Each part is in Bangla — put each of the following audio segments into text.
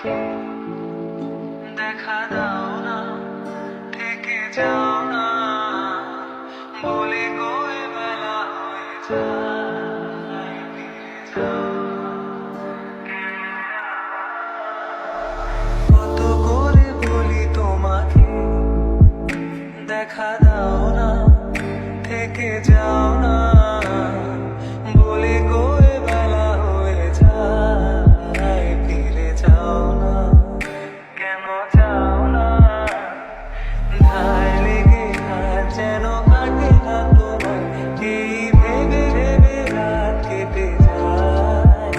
পাখি, দেখা দাও না, থেকে যাও না, বলে কয়ে বেলা হয়ে যায়, ফিরে যাও না। কত করে বলি তোমাকে, দেখা দাও না, থেকে যাও না, বলে কয়ে বেলা হয়ে যায়, ফিরে যাও না। কেন যাও না? ধার লেগে আর যেন কাটে না তোমার, এই ভেবে ভেবে রাত কেটে যায়।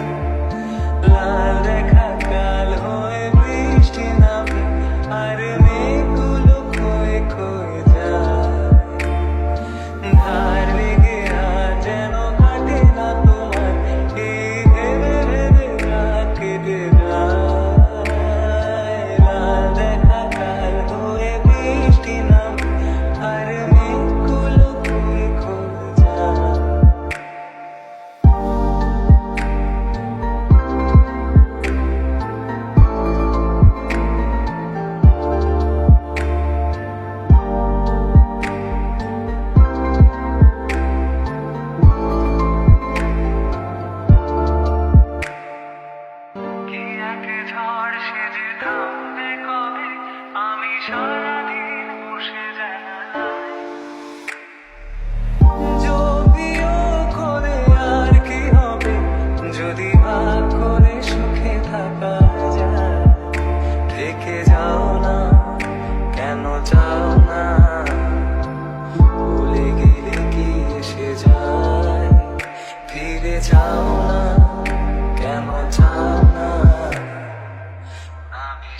লাল দেখা কাল হয়ে বৃষ্টি নামে, আর মেঘগুলো ক্ষয়ে ক্ষয়ে যায়। ধার লেগে আর যেন কাটে না তোমার, এই ভেবে ভেবে রাত কেটে যায়। লাল দেখা কাল হয়ে বৃষ্টি নামে, আর মেঘগুলো ক্ষয়ে ক্ষয়ে যায়। কি এক ঝড় সেজে থামবে কবে, আমি সারাদিন বসে জানালায়। যদিও করে আর কি হবে, যদি ভাগ করে সুখে থাকা যায়। থেকে যাও না, কেন যাও না, ভুলে গেলে কি এসে যায়। ফিরে যাও না, কেন যাও না, আমি